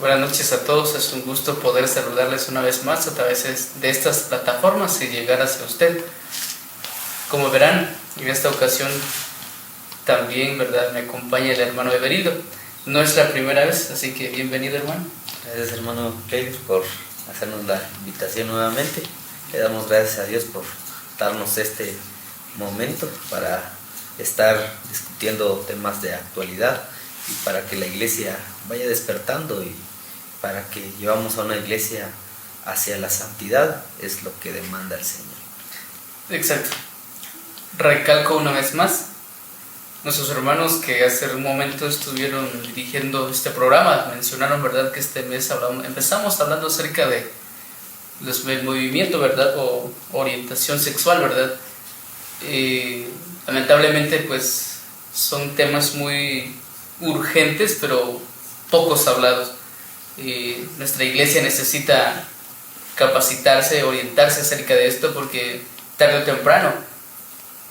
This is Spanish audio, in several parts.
Buenas noches a todos, es un gusto poder saludarles una vez más a través de estas plataformas y llegar hacia usted. Como verán, en esta ocasión también, ¿verdad?, me acompaña el hermano Everildo. No es la primera vez, así que bienvenido, hermano. Gracias, hermano Kleiber, por hacernos la invitación nuevamente. Le damos gracias a Dios por darnos este momento para estar discutiendo temas de actualidad y para que la iglesia vaya despertando y para que llevamos a una iglesia hacia la santidad, es lo que demanda el Señor. Exacto. Recalco una vez más, nuestros hermanos que hace un momento estuvieron dirigiendo este programa mencionaron, ¿verdad?, que este mes empezamos hablando acerca de el movimiento, ¿verdad?, o orientación sexual, ¿verdad? Lamentablemente, pues, son temas muy urgentes, pero pocos hablados. Nuestra iglesia necesita capacitarse, orientarse acerca de esto, porque tarde o temprano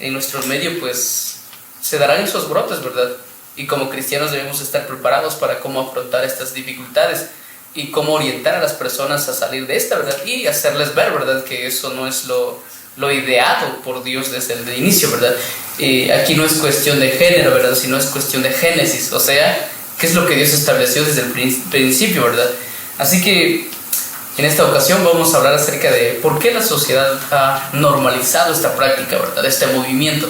en nuestro medio pues se darán esos brotes, ¿verdad? Y como cristianos debemos estar preparados para cómo afrontar estas dificultades y cómo orientar a las personas a salir de esta, ¿verdad? Y hacerles ver, ¿verdad?, que eso no es lo ideado por Dios desde el inicio, ¿verdad? Aquí no es cuestión de género, ¿verdad?, sino es cuestión de génesis, o sea, qué es lo que Dios estableció desde el principio, ¿verdad? Así que en esta ocasión vamos a hablar acerca de por qué la sociedad ha normalizado esta práctica, ¿verdad?, este movimiento.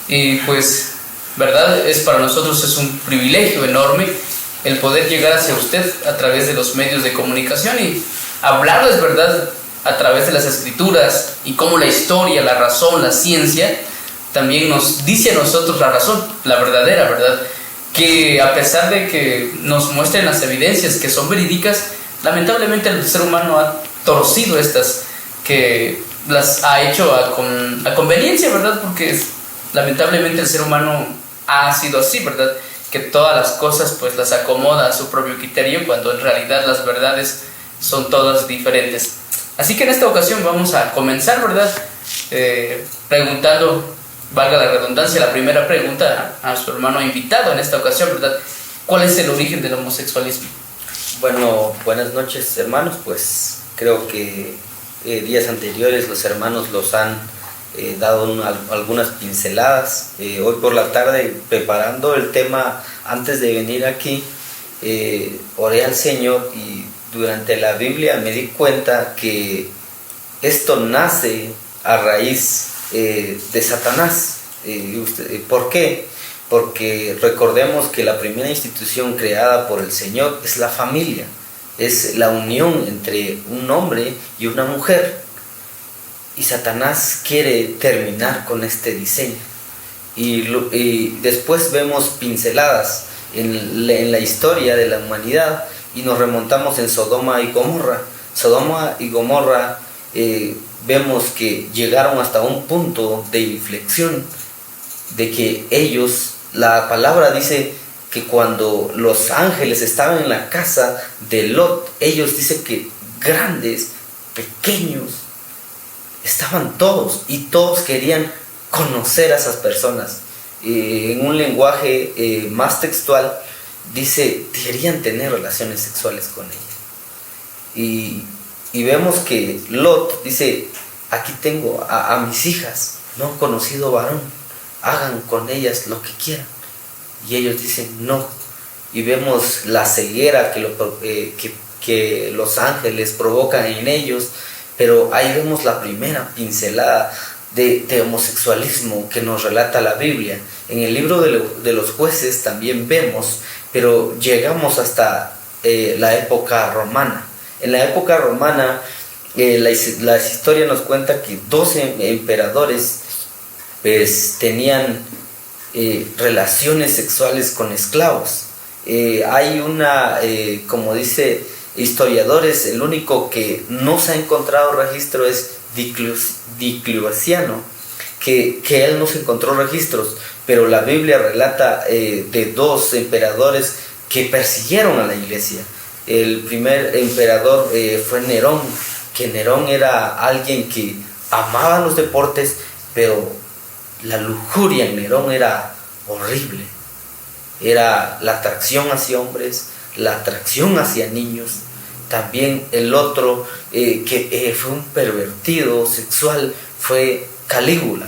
Y pues, ¿verdad?, para nosotros es un privilegio enorme el poder llegar hacia usted a través de los medios de comunicación y hablarles, ¿verdad?, a través de las escrituras y cómo la historia, la razón, la ciencia también nos dice a nosotros la razón, la verdadera, ¿verdad?, que a pesar de que nos muestren las evidencias que son verídicas, lamentablemente el ser humano ha torcido estas, que las ha hecho a conveniencia, ¿verdad?, porque lamentablemente el ser humano ha sido así, ¿verdad?, que todas las cosas pues las acomoda a su propio criterio, cuando en realidad las verdades son todas diferentes. Así que en esta ocasión vamos a comenzar, ¿verdad?, preguntando, valga la redundancia, la primera pregunta a su hermano invitado en esta ocasión, ¿verdad? ¿Cuál es el origen del homosexualismo? Bueno, buenas noches, hermanos. Pues creo que días anteriores los hermanos los han dado algunas pinceladas. Hoy por la tarde, preparando el tema antes de venir aquí, oré al Señor y durante la Biblia me di cuenta que esto nace a raíz de Satanás. ¿Por qué? Porque recordemos que la primera institución creada por el Señor es la familia, es la unión entre un hombre y una mujer. Y Satanás quiere terminar con este diseño. Y después vemos pinceladas en la historia de la humanidad y nos remontamos en Sodoma y Gomorra. Sodoma y Gomorra vemos que llegaron hasta un punto de inflexión, de que ellos, la palabra dice que cuando los ángeles estaban en la casa de Lot, ellos dicen que grandes, pequeños, estaban todos y todos querían conocer a esas personas. En un lenguaje más textual dice, querían tener relaciones sexuales con ellas. Y vemos que Lot dice, aquí tengo a mis hijas, no he conocido varón, hagan con ellas lo que quieran. Y ellos dicen no. Y vemos la ceguera que los ángeles provocan en ellos, pero ahí vemos la primera pincelada de homosexualismo que nos relata la Biblia. En el libro de los jueces también vemos, pero llegamos hasta la época romana. En la época romana, la historia nos cuenta que 12 emperadores pues, tenían relaciones sexuales con esclavos. Hay como dice historiadores, el único que no se ha encontrado registro es Diocleciano, que él no se encontró registros, pero la Biblia relata de 2 emperadores que persiguieron a la iglesia. El primer emperador fue Nerón, que Nerón era alguien que amaba los deportes, pero la lujuria en Nerón era horrible. Era la atracción hacia hombres, la atracción hacia niños. También el otro que fue un pervertido sexual fue Calígula,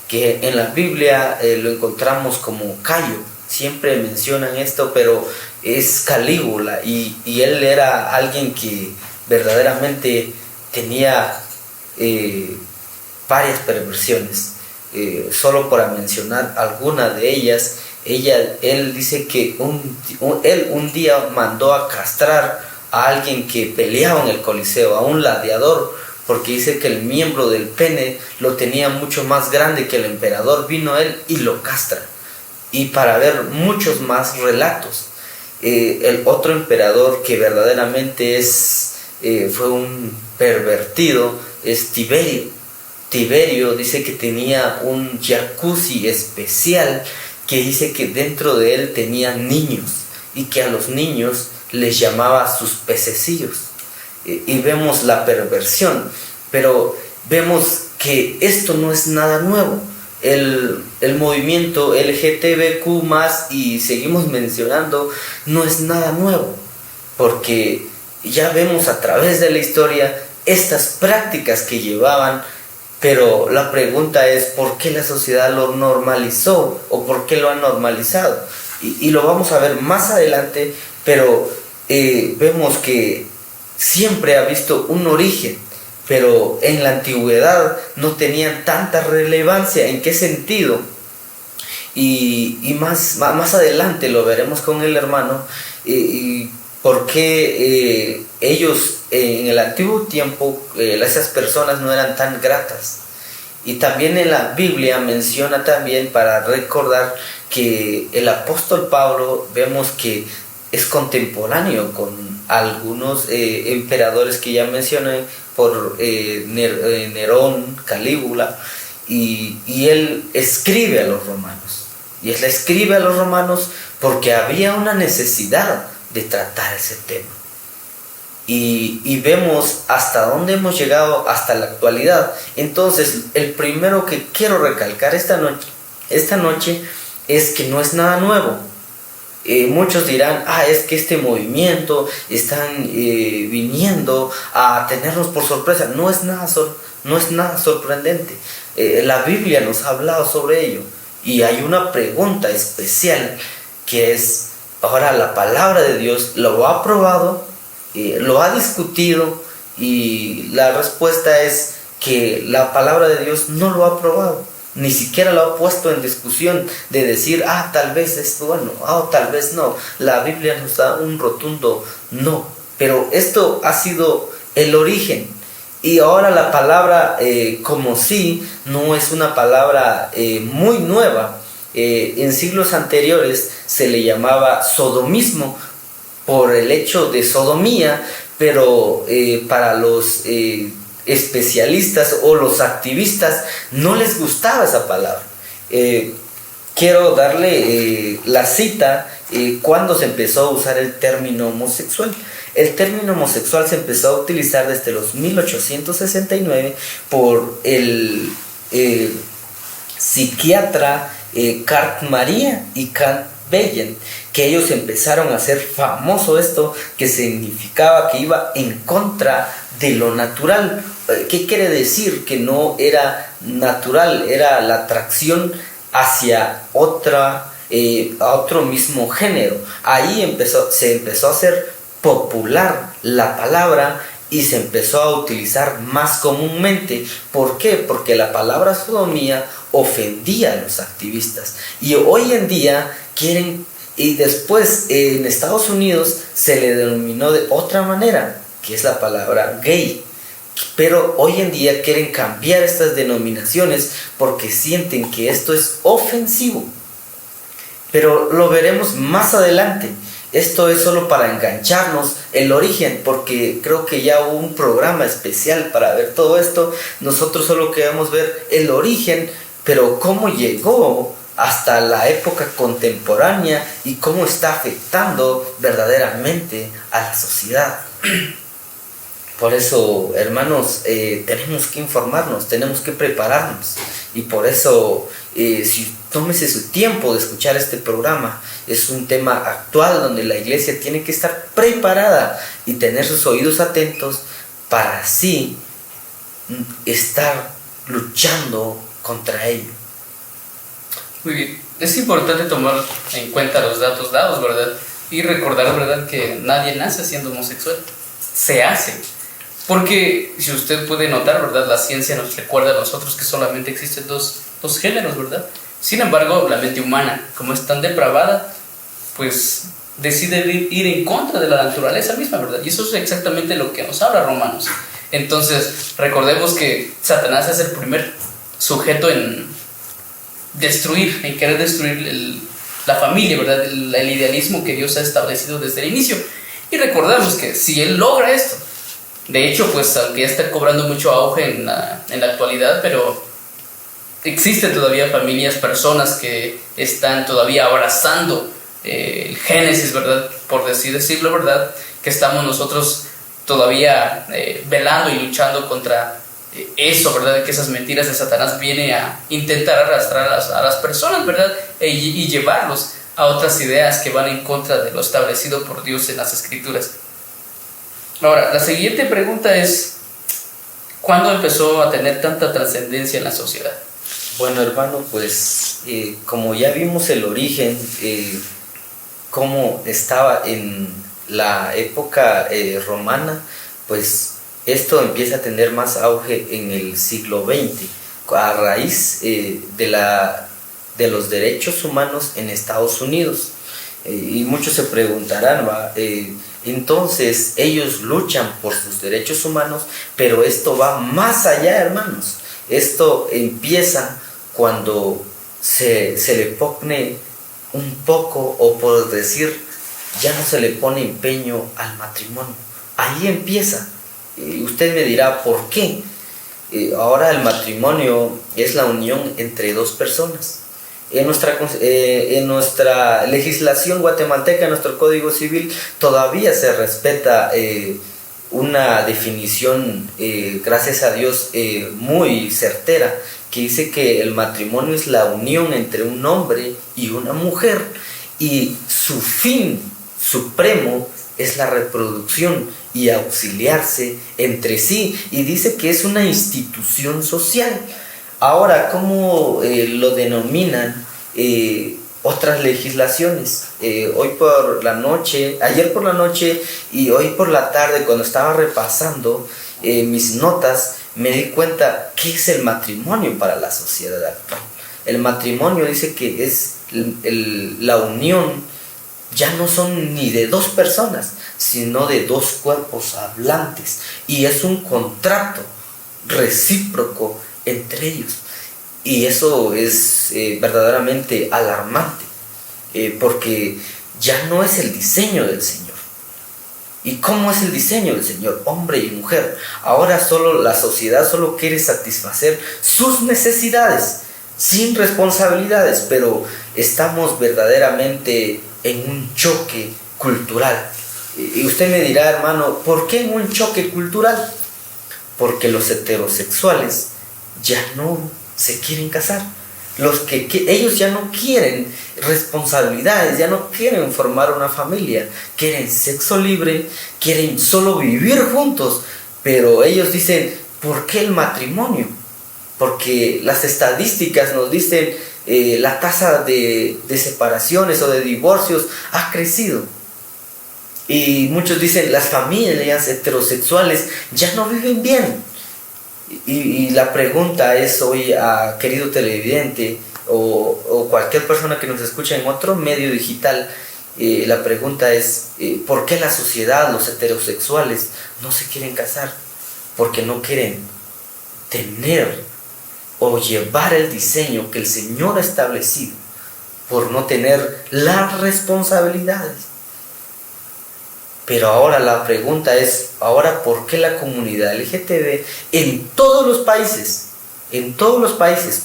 que en la Biblia lo encontramos como Cayo. Siempre mencionan esto, pero es Calígula, y él era alguien que verdaderamente tenía varias perversiones. Solo para mencionar algunas de ellas, él dice que él un día mandó a castrar a alguien que peleaba en el Coliseo, a un gladiador, porque dice que el miembro del pene lo tenía mucho más grande que el emperador. Vino él y lo castra. Y para ver muchos más relatos, el otro emperador que verdaderamente fue un pervertido es Tiberio. Tiberio dice que tenía un jacuzzi especial, que dice que dentro de él tenía niños y que a los niños les llamaba sus pececillos. Y vemos la perversión, pero vemos que esto no es nada nuevo. El movimiento LGTBQ+, y seguimos mencionando, no es nada nuevo, porque ya vemos a través de la historia estas prácticas que llevaban, pero la pregunta es ¿por qué la sociedad lo normalizó o por qué lo ha normalizado? Y lo vamos a ver más adelante, pero vemos que siempre ha visto un origen, pero en la antigüedad no tenían tanta relevancia. ¿En qué sentido? Y más adelante lo veremos con el hermano, por qué ellos en el antiguo tiempo, esas personas no eran tan gratas. Y también en la Biblia menciona también, para recordar, que el apóstol Pablo vemos que es contemporáneo con algunos emperadores que ya mencioné, por Nerón, Calígula, y él escribe a los romanos. Y él escribe a los romanos porque había una necesidad de tratar ese tema. Y vemos hasta dónde hemos llegado hasta la actualidad. Entonces, el primero que quiero recalcar esta noche es que no es nada nuevo. Muchos dirán, es que este movimiento están viniendo a tenernos por sorpresa. No es nada sorprendente. La Biblia nos ha hablado sobre ello. Y hay una pregunta especial, que es, ahora la palabra de Dios lo ha aprobado, lo ha discutido, y la respuesta es que la palabra de Dios no lo ha aprobado. Ni siquiera lo ha puesto en discusión de decir, tal vez es bueno, tal vez no. La Biblia nos da un rotundo no. Pero esto ha sido el origen. Y ahora la palabra como sí no es una palabra muy nueva. En siglos anteriores se le llamaba sodomismo por el hecho de sodomía, pero para los especialistas o los activistas no les gustaba esa palabra. Quiero darle la cita cuando se empezó a usar el término homosexual. El término homosexual se empezó a utilizar desde los 1869 por el psiquiatra Kant Maria y Kant Bellen, que ellos empezaron a hacer famoso esto, que significaba que iba en contra de lo natural. ¿Qué quiere decir? Que no era natural, era la atracción hacia a otro mismo género. Ahí se empezó a hacer popular la palabra y se empezó a utilizar más comúnmente. ¿Por qué? Porque la palabra sodomía ofendía a los activistas, y hoy en día quieren, y después en Estados Unidos se le denominó de otra manera, que es la palabra gay. Pero hoy en día quieren cambiar estas denominaciones porque sienten que esto es ofensivo. Pero lo veremos más adelante. Esto es solo para engancharnos el origen, porque creo que ya hubo un programa especial para ver todo esto. Nosotros solo queremos ver el origen, pero cómo llegó hasta la época contemporánea y cómo está afectando verdaderamente a la sociedad. Por eso, hermanos, tenemos que informarnos, tenemos que prepararnos. Y por eso, si tómese su tiempo de escuchar este programa, es un tema actual donde la iglesia tiene que estar preparada y tener sus oídos atentos para así estar luchando contra ello. Muy bien, es importante tomar en cuenta los datos dados, ¿verdad? Y recordar, ¿verdad?, que nadie nace siendo homosexual, se hace. Porque si usted puede notar, ¿verdad?, la ciencia nos recuerda a nosotros que solamente existen dos géneros, ¿verdad? Sin embargo, la mente humana, como es tan depravada, pues decide ir en contra de la naturaleza misma, ¿verdad? Y eso es exactamente lo que nos habla Romanos. Entonces, recordemos que Satanás es el primer sujeto en destruir, en querer destruir la familia, ¿verdad? El idealismo que Dios ha establecido desde el inicio. Y recordamos que si él logra esto, de hecho, pues aunque ya está cobrando mucho auge en la actualidad, pero existen todavía familias, personas que están todavía abrazando el Génesis, ¿verdad? Por decirlo, ¿verdad? Que estamos nosotros todavía velando y luchando contra eso, ¿verdad? Que esas mentiras de Satanás vienen a intentar arrastrar a las personas, ¿verdad? Y llevarlos a otras ideas que van en contra de lo establecido por Dios en las Escrituras. Ahora, la siguiente pregunta es: ¿cuándo empezó a tener tanta trascendencia en la sociedad? Bueno, hermano, pues como ya vimos el origen, cómo estaba en la época romana, pues esto empieza a tener más auge en el siglo XX, a raíz de los derechos humanos en Estados Unidos. Y muchos se preguntarán, entonces ellos luchan por sus derechos humanos, pero esto va más allá, hermanos. Esto empieza cuando se le pone un poco, o por decir, ya no se le pone empeño al matrimonio. Ahí empieza. Usted me dirá, ¿por qué? Ahora el matrimonio es la unión entre dos personas. En nuestra legislación guatemalteca, en nuestro Código Civil, todavía se respeta una definición, gracias a Dios, muy certera, que dice que el matrimonio es la unión entre un hombre y una mujer, y su fin supremo es la reproducción y auxiliarse entre sí, y dice que es una institución social. Ahora, ¿cómo lo denominan otras legislaciones? Ayer por la noche y hoy por la tarde, cuando estaba repasando mis notas, me di cuenta qué es el matrimonio para la sociedad actual. El matrimonio dice que es la unión, ya no son ni de dos personas, sino de dos cuerpos hablantes, y es un contrato recíproco entre ellos. Y eso es verdaderamente alarmante, porque ya no es el diseño del Señor. ¿Y cómo es el diseño del Señor? Hombre y mujer. Ahora la sociedad solo quiere satisfacer sus necesidades, sin responsabilidades, pero estamos verdaderamente en un choque cultural. Y usted me dirá, hermano, ¿por qué en un choque cultural? Porque los heterosexuales ya no se quieren casar. Ellos ya no quieren responsabilidades, ya no quieren formar una familia, quieren sexo libre, quieren solo vivir juntos. Pero ellos dicen, ¿por qué el matrimonio? Porque las estadísticas nos dicen la tasa de separaciones o de divorcios ha crecido. Y muchos dicen, las familias heterosexuales ya no viven bien. Y la pregunta es hoy, querido televidente o cualquier persona que nos escucha en otro medio digital, la pregunta es, ¿por qué la sociedad, los heterosexuales, no se quieren casar? Porque no quieren tener o llevar el diseño que el Señor ha establecido, por no tener las responsabilidades. Pero ahora la pregunta es, ¿por qué la comunidad LGTB en todos los países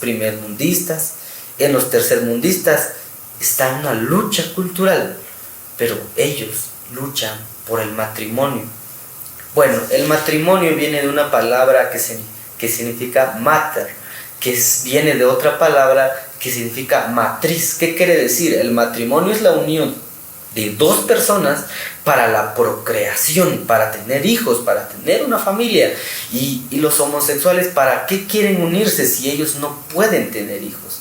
primermundistas, en los tercermundistas, está en una lucha cultural? Pero ellos luchan por el matrimonio. Bueno, el matrimonio viene de una palabra que significa mater, viene de otra palabra que significa matriz. ¿Qué quiere decir? El matrimonio es la unión de dos personas para la procreación, para tener hijos, para tener una familia. Y los homosexuales, ¿para qué quieren unirse si ellos no pueden tener hijos?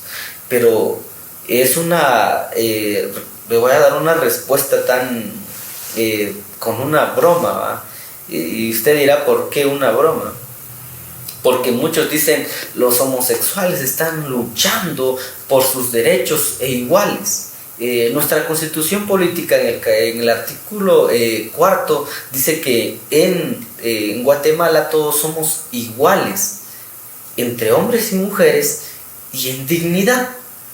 Pero es le voy a dar una respuesta con una broma, ¿va? Y usted dirá, ¿por qué una broma? Porque muchos dicen, los homosexuales están luchando por sus derechos iguales. Nuestra constitución política en el artículo 4 dice que en Guatemala todos somos iguales, entre hombres y mujeres y en dignidad.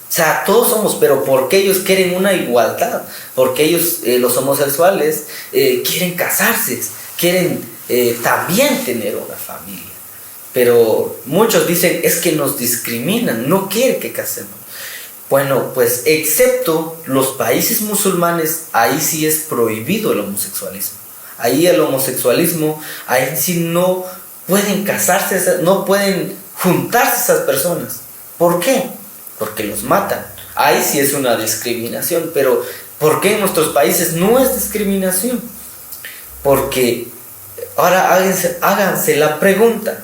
O sea, todos somos, pero porque ellos quieren una igualdad, porque ellos, los homosexuales, quieren casarse, quieren también tener una familia. Pero muchos dicen, es que nos discriminan, no quieren que casemos. Bueno, pues excepto los países musulmanes, ahí sí es prohibido el homosexualismo. Ahí el homosexualismo, ahí sí no pueden casarse, no pueden juntarse esas personas. ¿Por qué? Porque los matan. Ahí sí es una discriminación, pero ¿por qué en nuestros países no es discriminación? Porque ahora háganse la pregunta,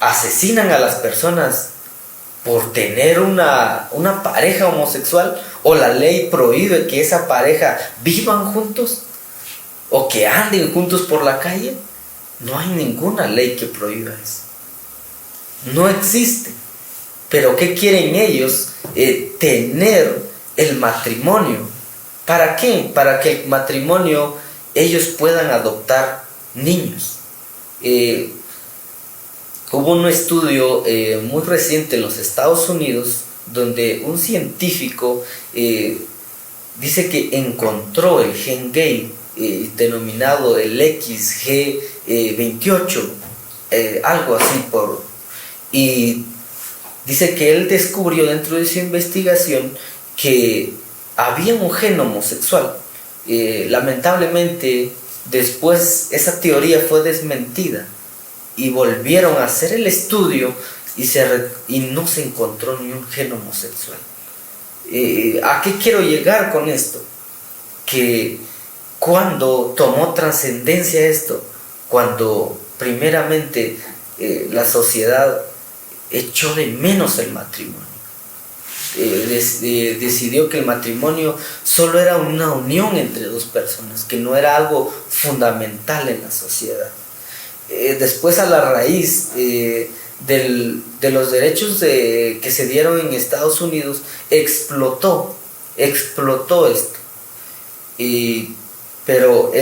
¿asesinan a las personas por tener una pareja homosexual? ¿O la ley prohíbe que esa pareja vivan juntos? ¿O que anden juntos por la calle? No hay ninguna ley que prohíba eso. No existe. Pero ¿qué quieren ellos? Tener el matrimonio. ¿Para qué? Para que el matrimonio ellos puedan adoptar niños. Hubo un estudio muy reciente en los Estados Unidos donde un científico dice que encontró el gen gay denominado el XG28, algo así y dice que él descubrió dentro de su investigación que había un gen homosexual. Lamentablemente después esa teoría fue desmentida y volvieron a hacer el estudio y no se encontró ni un gen homosexual. ¿A qué quiero llegar con esto? Que cuando tomó trascendencia esto, cuando primeramente la sociedad echó de menos el matrimonio, decidió que el matrimonio solo era una unión entre dos personas, que no era algo fundamental en la sociedad. Después, a la raíz de los derechos que se dieron en Estados Unidos, explotó esto. Pero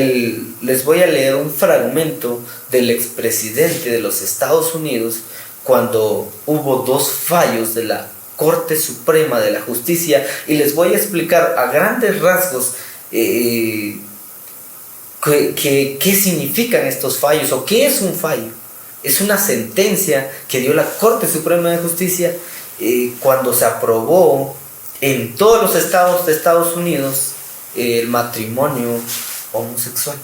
les voy a leer un fragmento del expresidente de los Estados Unidos cuando hubo dos fallos de la Corte Suprema de la Justicia, y les voy a explicar a grandes rasgos qué significan estos fallos o qué es un fallo. Es una sentencia que dio la Corte Suprema de Justicia cuando se aprobó en todos los estados de Estados Unidos el matrimonio homosexual.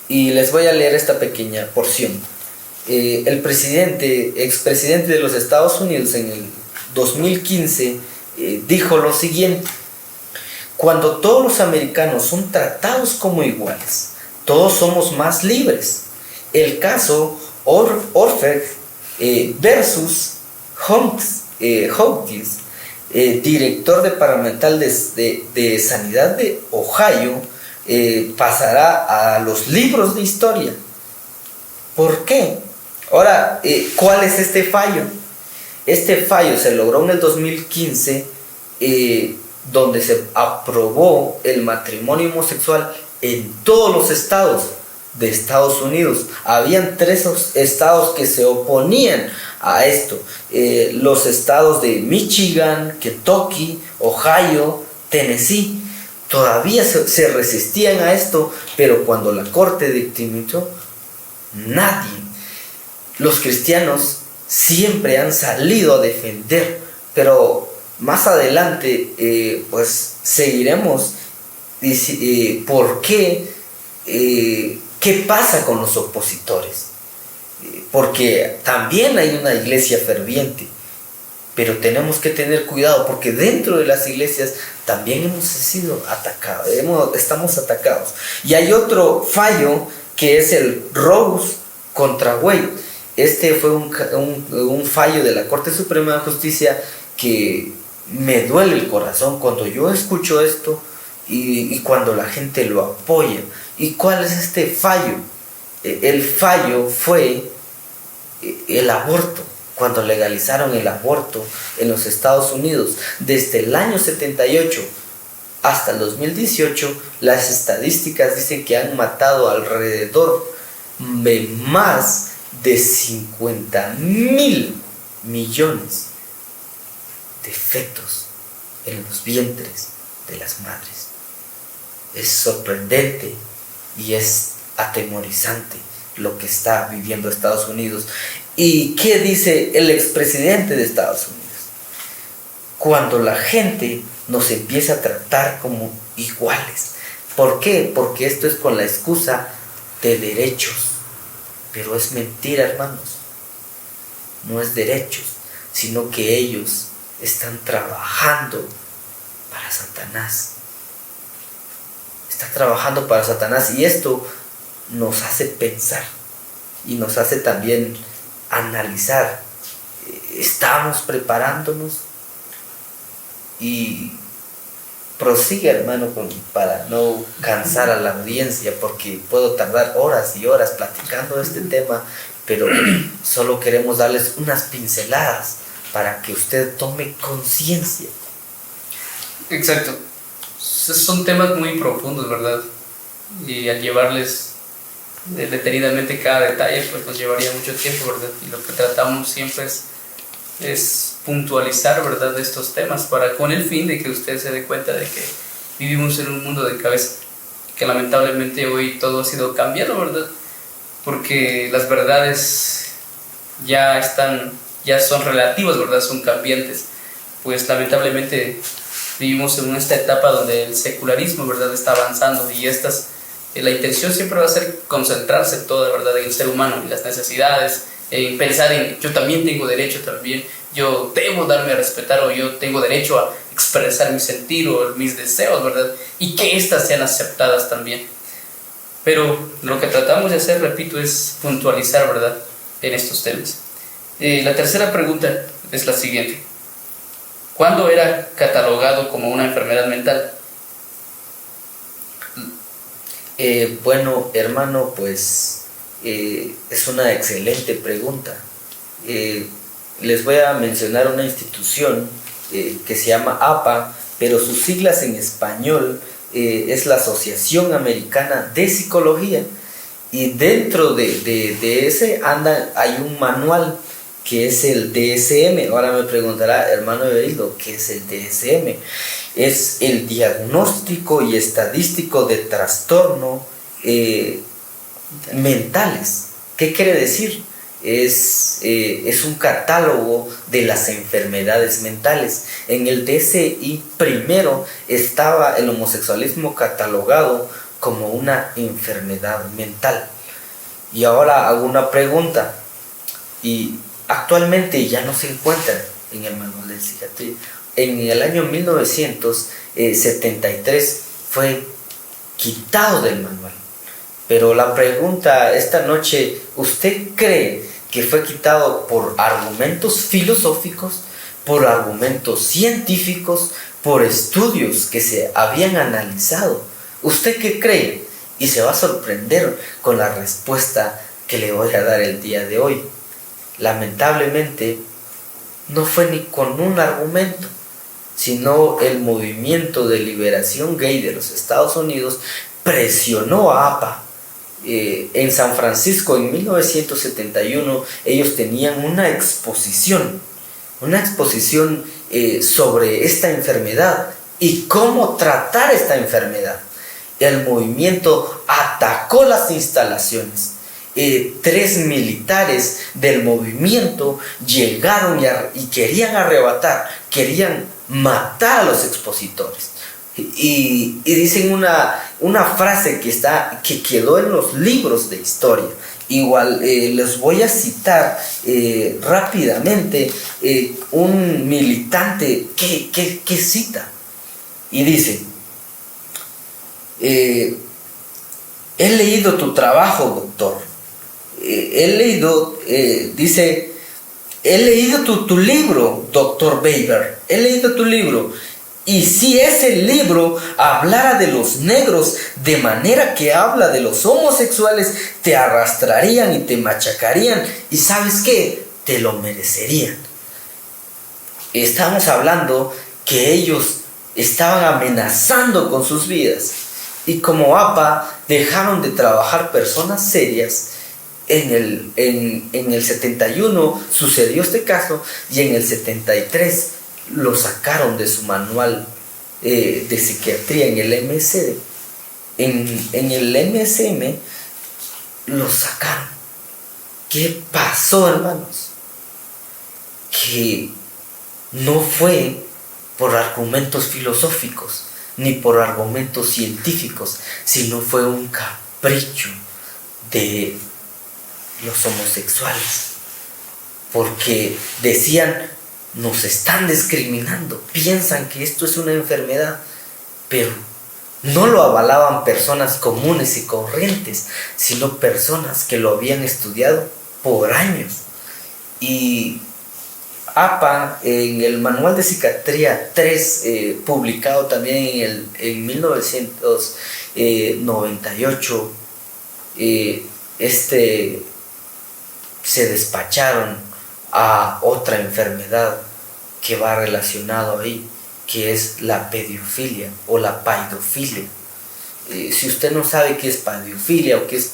Y les voy a leer esta pequeña porción. El expresidente de los Estados Unidos en el 2015 dijo lo siguiente: cuando todos los americanos son tratados como iguales, todos somos más libres. El caso Orford versus Hopkins, director departamental de Sanidad de Ohio, pasará a los libros de historia. ¿Por qué? Ahora, ¿cuál es este fallo? Este fallo se logró en el 2015, donde se aprobó el matrimonio homosexual en todos los estados de Estados Unidos. Habían 3 estados que se oponían a esto: los estados de Michigan, Kentucky, Ohio, Tennessee. Todavía se resistían a esto, pero cuando la corte dictaminó, nadie. Los cristianos siempre han salido a defender, pero más adelante pues seguiremos ¿por qué? ¿Qué pasa con los opositores? Porque también hay una iglesia ferviente, pero tenemos que tener cuidado porque dentro de las iglesias también hemos sido atacados, estamos atacados. Y hay otro fallo que es el Rose contra Wade. Este fue un fallo de la Corte Suprema de Justicia que me duele el corazón cuando yo escucho esto y cuando la gente lo apoya. ¿Y cuál es este fallo? El fallo fue el aborto. Cuando legalizaron el aborto en los Estados Unidos, desde el año 78 hasta el 2018, las estadísticas dicen que han matado alrededor de más de 50.000 millones de fetos en los vientres de las madres. Es sorprendente y es atemorizante lo que está viviendo Estados Unidos. ¿Y qué dice el expresidente de Estados Unidos? Cuando la gente nos empieza a tratar como iguales. ¿Por qué? Porque esto es con la excusa de derechos. Pero es mentira, hermanos. No es derechos, sino que ellos están trabajando para Satanás. Están trabajando para Satanás y esto nos hace pensar y nos hace también analizar. ¿Estamos preparándonos? Y prosigue, hermano, para no cansar a la audiencia, porque puedo tardar horas y horas platicando de este tema, pero solo queremos darles unas pinceladas para que usted tome conciencia. Exacto. Son temas muy profundos, ¿verdad? Y al llevarles detenidamente cada detalle, pues nos llevaría mucho tiempo, ¿verdad? Y lo que tratamos siempre es puntualizar, ¿verdad?, estos temas con el fin de que usted se dé cuenta de que vivimos en un mundo de cabeza, que lamentablemente hoy todo ha sido cambiado, ¿verdad? Porque las verdades ya son relativas, ¿verdad? Son cambiantes. Pues lamentablemente vivimos en esta etapa donde el secularismo, ¿verdad?, está avanzando y la intención siempre va a ser concentrarse toda, ¿verdad?, en el ser humano y las necesidades, en pensar en yo también tengo derecho, yo debo darme a respetar, o yo tengo derecho a expresar mi sentir o mis deseos, ¿verdad? Y que éstas sean aceptadas también. Pero lo que tratamos de hacer, repito, es puntualizar, ¿verdad?, en estos temas. La tercera pregunta es la siguiente. ¿Cuándo era catalogado como una enfermedad mental? Bueno, hermano, pues es una excelente pregunta. Les voy a mencionar una institución que se llama APA, pero sus siglas en español es la Asociación Americana de Psicología, y dentro de ese hay un manual que es el DSM. Ahora me preguntará, hermano Eveldo, ¿qué es el DSM? Es el diagnóstico y estadístico de trastorno mentales. ¿Qué quiere decir? Es un catálogo de las enfermedades mentales. En el DSI primero estaba el homosexualismo catalogado como una enfermedad mental. Y ahora hago una pregunta, y actualmente ya no se encuentra en el manual de psiquiatría. En el año 1973 fue quitado del manual. Pero la pregunta esta noche, ¿usted cree que fue quitado por argumentos filosóficos, por argumentos científicos, por estudios que se habían analizado? ¿Usted qué cree? Y se va a sorprender con la respuesta que le voy a dar el día de hoy. Lamentablemente, no fue ni con un argumento, sino el movimiento de liberación gay de los Estados Unidos presionó a APA. En San Francisco, en 1971, ellos tenían una exposición sobre esta enfermedad y cómo tratar esta enfermedad. El movimiento atacó las instalaciones. 3 militares del movimiento llegaron y querían matar a los expositores. Y dicen una frase que quedó en los libros de historia. Igual les voy a citar rápidamente un militante que cita y dice: he leído tu trabajo, doctor. Dice: he leído tu libro, doctor Weber. He leído tu libro. Y si ese libro hablara de los negros de manera que habla de los homosexuales, te arrastrarían y te machacarían. Y ¿sabes qué? Te lo merecerían. Estamos hablando que ellos estaban amenazando con sus vidas. Y como APA dejaron de trabajar personas serias. En el 71 sucedió este caso, y en el 73 lo sacaron de su manual de psiquiatría en el MSD. En el MSM lo sacaron. ¿Qué pasó, hermanos? Que no fue por argumentos filosóficos ni por argumentos científicos, sino fue un capricho de los homosexuales, porque decían: nos están discriminando, piensan que esto es una enfermedad, pero no lo avalaban personas comunes y corrientes, sino personas que lo habían estudiado por años. Y APA, en el Manual de Psiquiatría 3, publicado también en 1998, se despacharon a otra enfermedad que va relacionado ahí, que es la pedofilia o la paidofilia. Si usted no sabe qué es paidofilia o qué es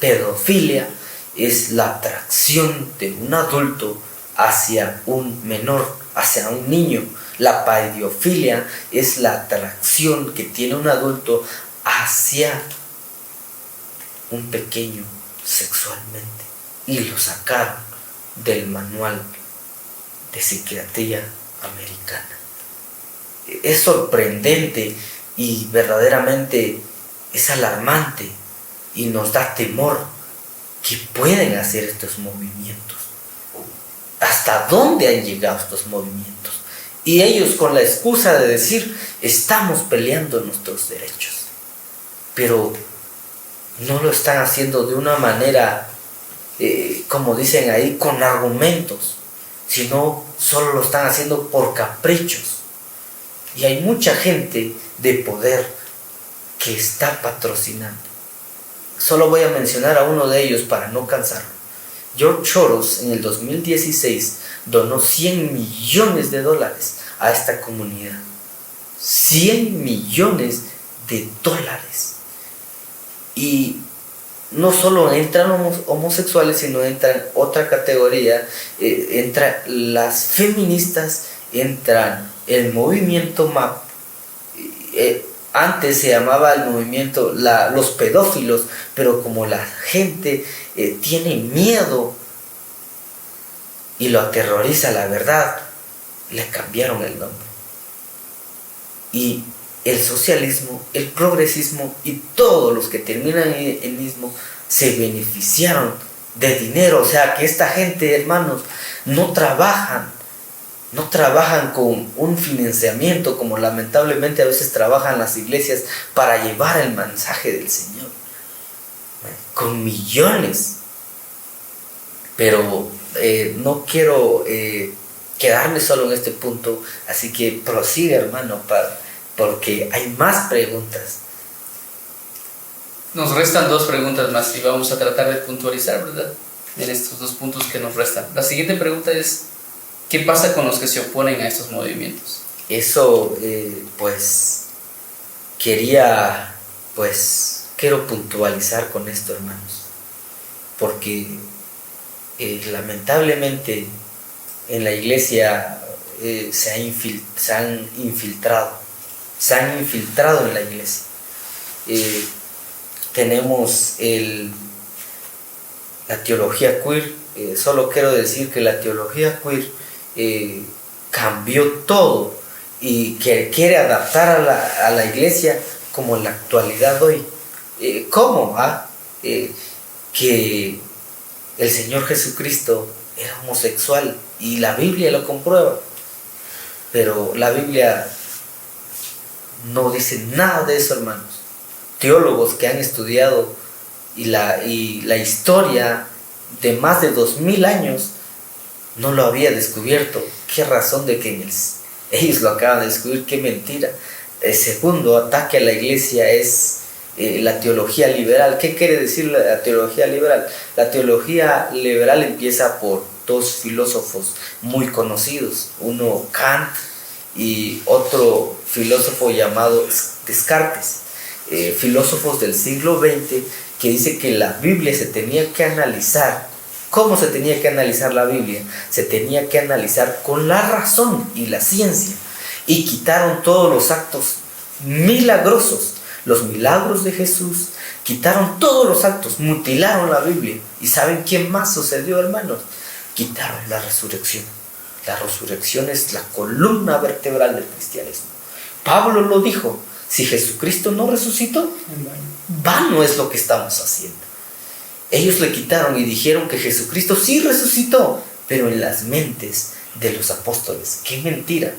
pedofilia, es la atracción de un adulto hacia un menor, hacia un niño. La paidofilia es la atracción que tiene un adulto hacia un pequeño sexualmente, y lo sacaron del Manual de Psiquiatría Americana. Es sorprendente y verdaderamente es alarmante, y nos da temor que pueden hacer estos movimientos. ¿Hasta dónde han llegado estos movimientos? Y ellos con la excusa de decir: estamos peleando nuestros derechos, pero no lo están haciendo de una manera, como dicen ahí, con argumentos, sino solo lo están haciendo por caprichos. Y hay mucha gente de poder que está patrocinando. Solo voy a mencionar a uno de ellos para no cansarlo. George Soros en el 2016 donó $100 millones a esta comunidad. $100 millones. Y no solo entran homosexuales, sino entran otra categoría, entran las feministas, entran el movimiento MAP, antes se llamaba el movimiento los pedófilos, pero como la gente tiene miedo y lo aterroriza la verdad, le cambiaron el nombre. Y el socialismo, el progresismo y todos los que terminan en el mismo se beneficiaron de dinero. O sea que esta gente, hermanos, no trabajan con un financiamiento como lamentablemente a veces trabajan las iglesias para llevar el mensaje del Señor, con millones. Pero no quiero quedarme solo en este punto, así que prosigue, hermano, porque hay más preguntas. Nos restan 2 preguntas más y vamos a tratar de puntualizar, ¿verdad?, en estos 2 puntos que nos restan. La siguiente pregunta es: ¿qué pasa con los que se oponen a estos movimientos? Eso, quiero puntualizar con esto, hermanos, porque lamentablemente en la iglesia se han infiltrado en la iglesia. Tenemos la teología queer. Solo quiero decir que la teología queer cambió todo y que quiere adaptar a la iglesia como en la actualidad hoy. ¿Cómo? Que el Señor Jesucristo era homosexual y la Biblia lo comprueba, pero la Biblia no dice nada de eso, hermanos. Teólogos que han estudiado y la historia de más de 2000 años no lo había descubierto. Qué razón de que ellos lo acaban de descubrir, qué mentira. El segundo ataque a la iglesia es la teología liberal. ¿Qué quiere decir la teología liberal? La teología liberal empieza por dos filósofos muy conocidos, uno Kant y otro filósofo llamado Descartes, filósofos del siglo XX, que dice que la Biblia se tenía que analizar. ¿Cómo se tenía que analizar la Biblia? Se tenía que analizar con la razón y la ciencia, y quitaron todos los actos milagrosos, los milagros de Jesús, quitaron todos los actos, mutilaron la Biblia. ¿Y saben qué más sucedió, hermanos? Quitaron la resurrección. La resurrección es la columna vertebral del cristianismo. Pablo lo dijo: si Jesucristo no resucitó, vano es lo que estamos haciendo. Ellos le quitaron y dijeron que Jesucristo sí resucitó, pero en las mentes de los apóstoles. ¡Qué mentira!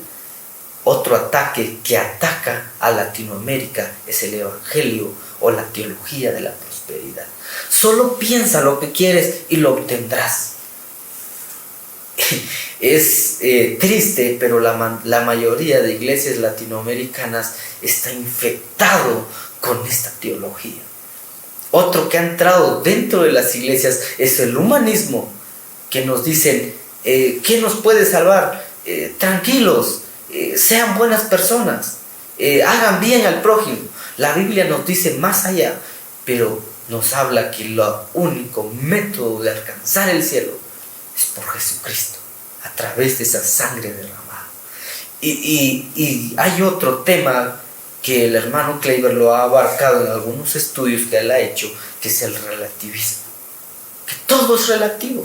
Otro ataque que ataca a Latinoamérica es el evangelio o la teología de la prosperidad. Solo piensa lo que quieres y lo obtendrás. Es triste, pero la mayoría de iglesias latinoamericanas está infectado con esta teología. Otro que ha entrado dentro de las iglesias es el humanismo, que nos dicen, ¿qué nos puede salvar? Tranquilos, sean buenas personas, hagan bien al prójimo. La Biblia nos dice más allá, pero nos habla que el único método de alcanzar el cielo es por Jesucristo, a través de esa sangre derramada. Y hay otro tema que el hermano Kleiber lo ha abarcado en algunos estudios que él ha hecho, que es el relativismo. Que todo es relativo,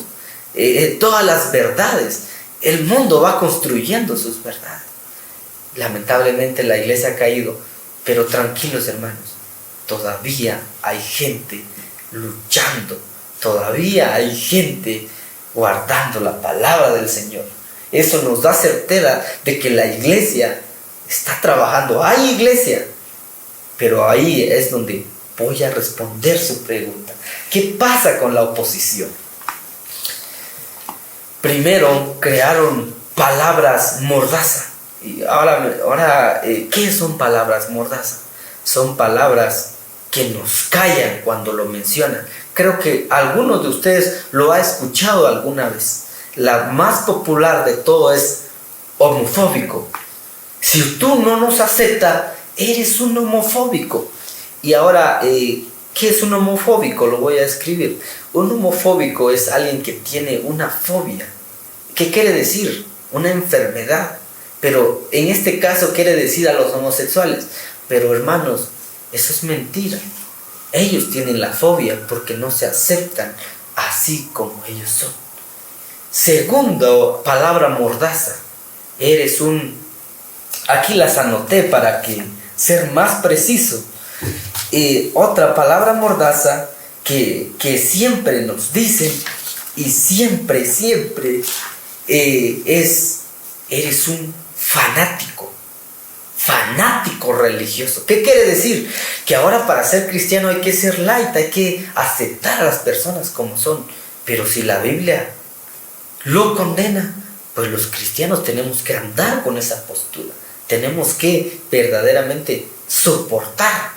todas las verdades. El mundo va construyendo sus verdades. Lamentablemente la iglesia ha caído, pero tranquilos, hermanos, todavía hay gente luchando, todavía hay gente guardando la palabra del Señor. Eso nos da certeza de que la iglesia está trabajando. Hay iglesia, pero ahí es donde voy a responder su pregunta. ¿Qué pasa con la oposición? Primero crearon palabras mordaza. Y ahora, ¿qué son palabras mordaza? Son palabras que nos callan cuando lo mencionan. Creo que alguno de ustedes lo ha escuchado alguna vez. La más popular de todo es homofóbico. Si tú no nos aceptas, eres un homofóbico. Y ahora, ¿qué es un homofóbico? Lo voy a escribir. Un homofóbico es alguien que tiene una fobia. ¿Qué quiere decir? Una enfermedad. Pero en este caso quiere decir a los homosexuales. Pero hermanos, eso es mentira. Ellos tienen la fobia porque no se aceptan así como ellos son. Segundo, palabra mordaza. Eres un... Aquí las anoté para que ser más preciso. Otra palabra mordaza que siempre nos dicen y siempre es: eres un fanático religioso. ¿Qué quiere decir? Que ahora para ser cristiano hay que ser light, hay que aceptar a las personas como son. Pero si la Biblia lo condena, pues los cristianos tenemos que andar con esa postura. Tenemos que verdaderamente soportar.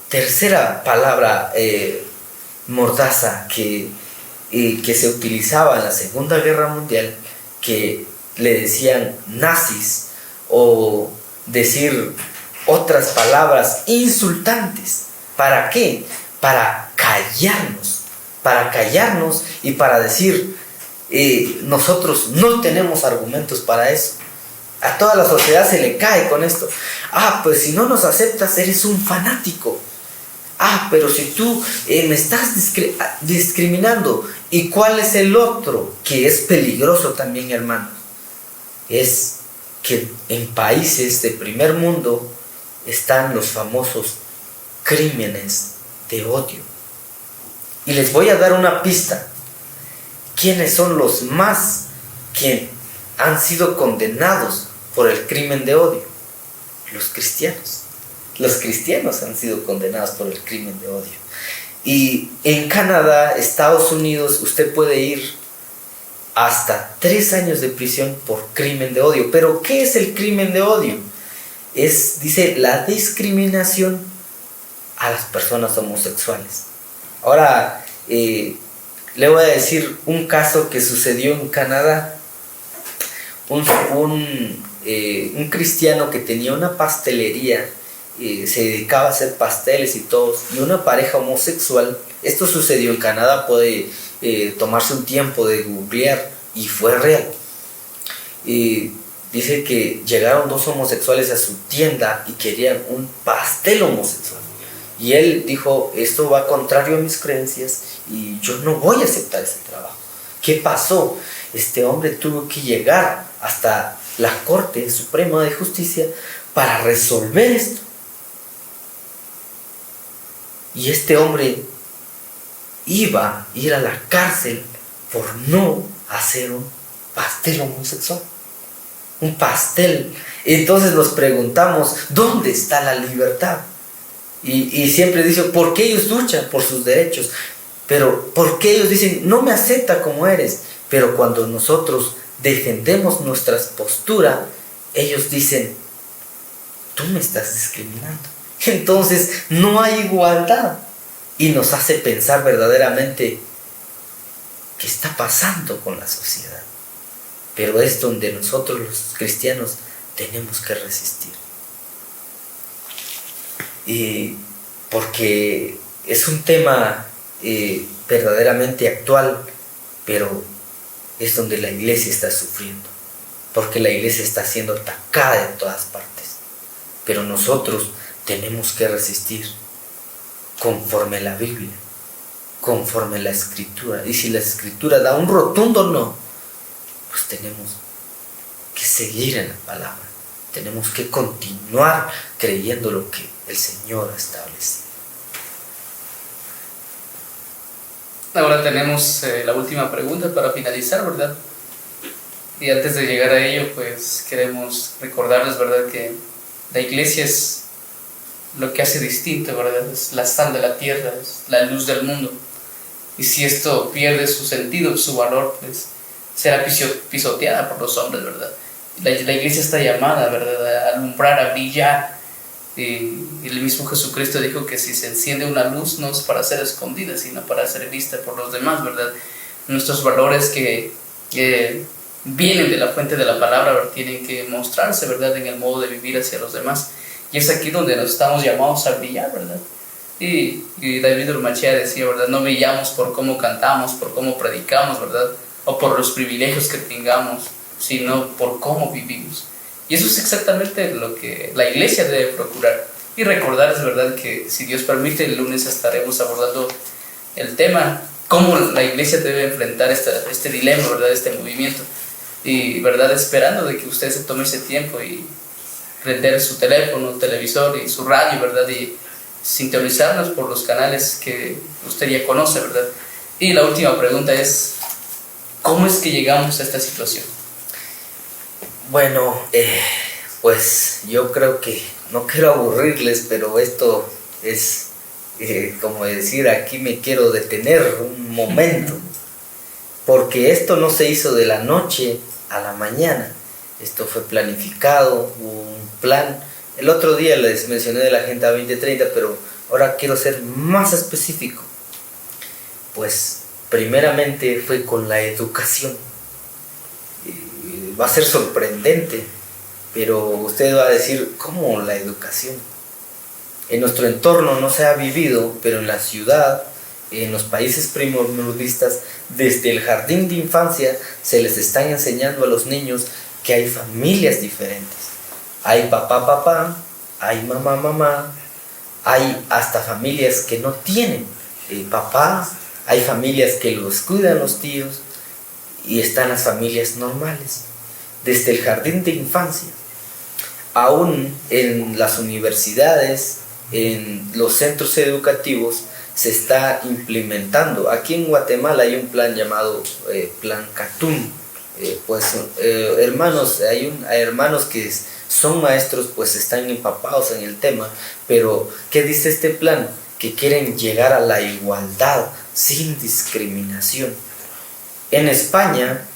Tercera palabra mordaza que se utilizaba en la Segunda Guerra Mundial, que le decían nazis, o decir otras palabras insultantes. ¿Para qué? Para callarnos y para decir, nosotros no tenemos argumentos para eso. A toda la sociedad se le cae con esto. Pues si no nos aceptas, eres un fanático. Pero si tú me estás discriminando. ¿Y cuál es el otro que es peligroso también, hermanos? es que en países de primer mundo están los famosos crímenes de odio. Y les voy a dar una pista. ¿Quiénes son los más que han sido condenados por el crimen de odio? Los cristianos. Los cristianos han sido condenados por el crimen de odio. Y en Canadá, Estados Unidos, usted puede ir hasta 3 años de prisión por crimen de odio. ¿Pero qué es el crimen de odio? Dice, la discriminación a las personas homosexuales. Ahora, le voy a decir un caso que sucedió en Canadá. Un cristiano que tenía una pastelería, se dedicaba a hacer pasteles y todo, y una pareja homosexual. Esto sucedió en Canadá, puede tomarse un tiempo de googlear, y fue real. Dice que llegaron 2 homosexuales a su tienda y querían un pastel homosexual. Y él dijo, esto va contrario a mis creencias y yo no voy a aceptar ese trabajo. ¿Qué pasó? Este hombre tuvo que llegar hasta la Corte Suprema de Justicia para resolver esto. Y este hombre iba a ir a la cárcel por no hacer un pastel homosexual. Un pastel. Entonces nos preguntamos, ¿dónde está la libertad? Y siempre dicen, ¿por qué ellos luchan por sus derechos? Pero ¿por qué ellos dicen, no me acepta como eres? Pero cuando nosotros defendemos nuestra postura, ellos dicen, tú me estás discriminando. Entonces no hay igualdad. Y nos hace pensar verdaderamente, ¿qué está pasando con la sociedad? Pero es donde nosotros los cristianos tenemos que resistir. Y porque es un tema verdaderamente actual, pero es donde la iglesia está sufriendo, porque la iglesia está siendo atacada en todas partes. Pero nosotros tenemos que resistir conforme la Biblia, conforme la Escritura. Y si la Escritura da un rotundo no, pues tenemos que seguir en la palabra. Tenemos que continuar creyendo lo que el Señor ha establecido. Ahora tenemos la última pregunta para finalizar, ¿verdad? Y antes de llegar a ello, pues queremos recordarles, ¿verdad?, que la iglesia es lo que hace distinto, ¿verdad? Es la sal de la tierra, es la luz del mundo. Y si esto pierde su sentido, su valor, pues será pisoteada por los hombres, ¿verdad? La iglesia está llamada, ¿verdad?, a alumbrar, a brillar. Y el mismo Jesucristo dijo que si se enciende una luz no es para ser escondida, sino para ser vista por los demás, ¿verdad? Nuestros valores que vienen de la fuente de la palabra, ¿verdad?, tienen que mostrarse, ¿verdad?, en el modo de vivir hacia los demás. Y es aquí donde nos estamos llamados a brillar, ¿verdad? Y David Urmachea decía, ¿verdad?, no brillamos por cómo cantamos, por cómo predicamos, ¿verdad?, o por los privilegios que tengamos, sino por cómo vivimos. Y eso es exactamente lo que la iglesia debe procurar. Y recordarles, ¿verdad?, que si Dios permite, el lunes estaremos abordando el tema, cómo la iglesia debe enfrentar este dilema, ¿verdad?, este movimiento. Y, ¿verdad?, esperando de que usted se tome ese tiempo y prender su teléfono, televisor y su radio, ¿verdad?, y sintonizarnos por los canales que usted ya conoce, ¿verdad? Y la última pregunta es, ¿cómo es que llegamos a esta situación? Bueno, pues yo creo que no quiero aburrirles, pero esto es como decir, aquí me quiero detener un momento, porque esto no se hizo de la noche a la mañana. Esto fue planificado, un plan. El otro día les mencioné de la Agenda 2030, pero ahora quiero ser más específico. Pues primeramente fue con la educación. Va a ser sorprendente, pero usted va a decir, ¿cómo la educación? En nuestro entorno no se ha vivido, pero en la ciudad, en los países primermundistas, desde el jardín de infancia se les está enseñando a los niños que hay familias diferentes. Hay papá, hay mamá, hay hasta familias que no tienen papá, hay familias que los cuidan los tíos y están las familias normales. desde el jardín de infancia. Aún en las universidades, en los centros educativos, se está implementando. Aquí en Guatemala hay un plan llamado Plan Catún. Hermanos, hay hermanos que son maestros, pues están empapados en el tema. Pero ¿qué dice este plan? Que quieren llegar a la igualdad sin discriminación. En España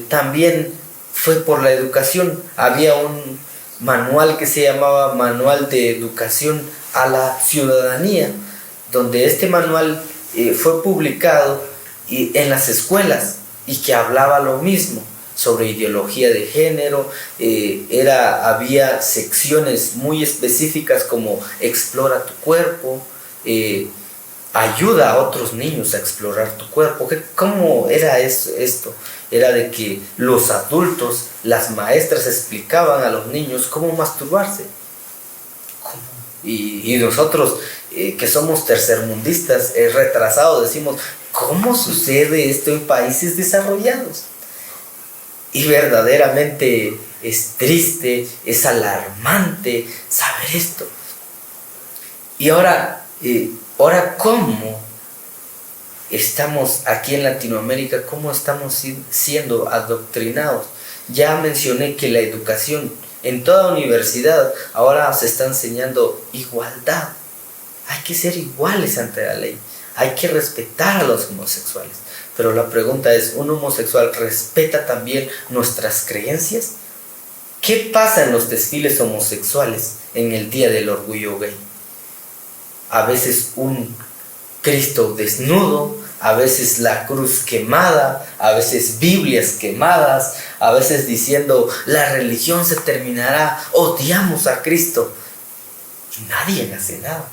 también fue por la educación. Había un manual que se llamaba Manual de Educación a la Ciudadanía, donde este manual fue publicado en las escuelas y que hablaba lo mismo sobre ideología de género. Había secciones muy específicas como explora tu cuerpo, ayuda a otros niños a explorar tu cuerpo. ¿Cómo era esto? Era de que los adultos, las maestras explicaban a los niños cómo masturbarse. Y nosotros que somos tercermundistas, retrasados, decimos, ¿cómo sucede esto en países desarrollados? Y verdaderamente es triste, es alarmante saber esto. Y ahora ¿cómo estamos aquí en Latinoamérica? ¿Cómo estamos siendo adoctrinados? Ya mencioné que la educación en toda universidad ahora se está enseñando igualdad. Hay que ser iguales ante la ley. Hay que respetar a los homosexuales. Pero la pregunta es, ¿un homosexual respeta también nuestras creencias? ¿Qué pasa en los desfiles homosexuales en el Día del Orgullo Gay? A veces un Cristo desnudo, a veces la cruz quemada, a veces Biblias quemadas, a veces diciendo la religión se terminará, odiamos a Cristo. Y nadie hace nada.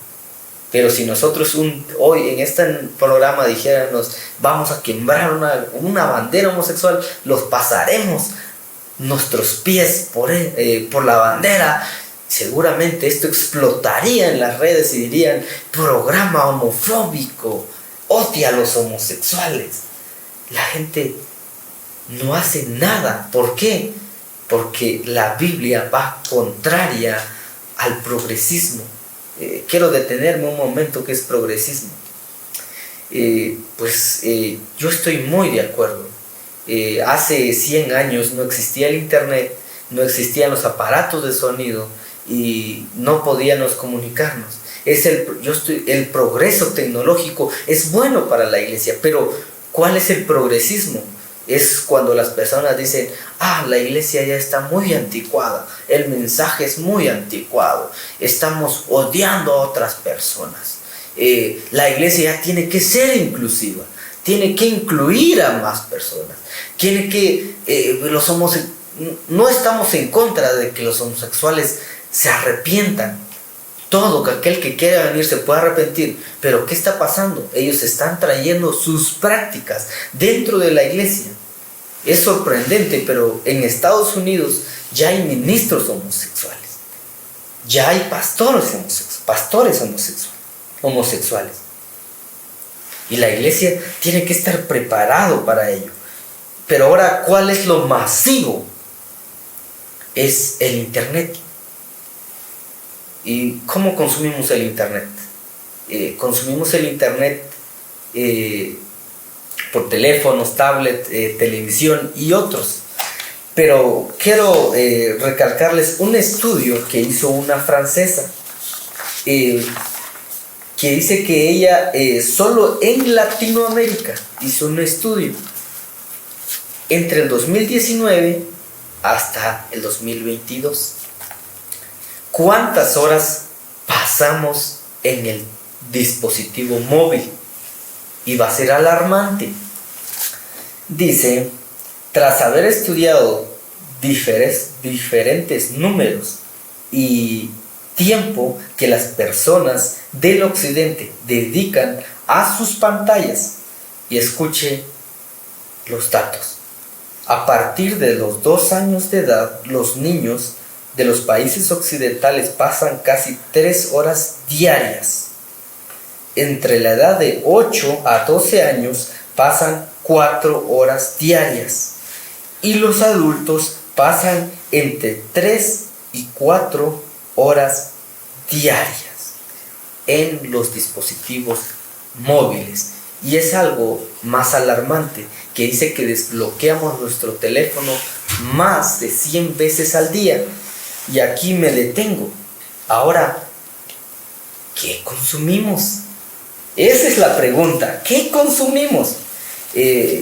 Pero si nosotros hoy en este programa dijéramos, vamos a quebrar una bandera homosexual, los pasaremos nuestros pies por la bandera, seguramente esto explotaría en las redes y dirían, programa homofóbico, odia a los homosexuales. La gente no hace nada. ¿Por qué? Porque la Biblia va contraria al progresismo. Quiero detenerme un momento, que es progresismo. Yo estoy muy de acuerdo. Hace 100 años no existía el internet, no existían los aparatos de sonido y no podíamos comunicarnos. El progreso tecnológico es bueno para la iglesia, pero ¿cuál es el progresismo? Es cuando las personas dicen, la iglesia ya está muy anticuada, el mensaje es muy anticuado, estamos odiando a otras personas. La iglesia ya tiene que ser inclusiva, tiene que incluir a más personas, no estamos en contra de que los homosexuales se arrepientan. Todo aquel que quiera venir se puede arrepentir, pero ¿qué está pasando? Ellos están trayendo sus prácticas dentro de la iglesia. Es sorprendente, pero en Estados Unidos ya hay ministros homosexuales, ya hay pastores homosexuales. Y la iglesia tiene que estar preparado para ello. Pero ahora, ¿cuál es lo masivo? Es el internet. ¿Y cómo consumimos el internet? Consumimos el internet por teléfonos, tablet, televisión y otros. Pero quiero recalcarles un estudio que hizo una francesa, que dice que ella solo en Latinoamérica hizo un estudio entre el 2019 hasta el 2022. ¿Cuántas horas pasamos en el dispositivo móvil? Y va a ser alarmante. Dice, tras haber estudiado diferentes números y tiempo que las personas del occidente dedican a sus pantallas, y escuche los datos. A partir de los 2 años de edad, los niños de los países occidentales pasan casi 3 horas diarias. Entre la edad de 8 a 12 años pasan 4 horas diarias. Y los adultos pasan entre 3 y 4 horas diarias en los dispositivos móviles. Y es algo más alarmante, que dice que desbloqueamos nuestro teléfono más de 100 veces al día. Y aquí me detengo. Ahora, ¿qué consumimos? Esa es la pregunta. ¿Qué consumimos?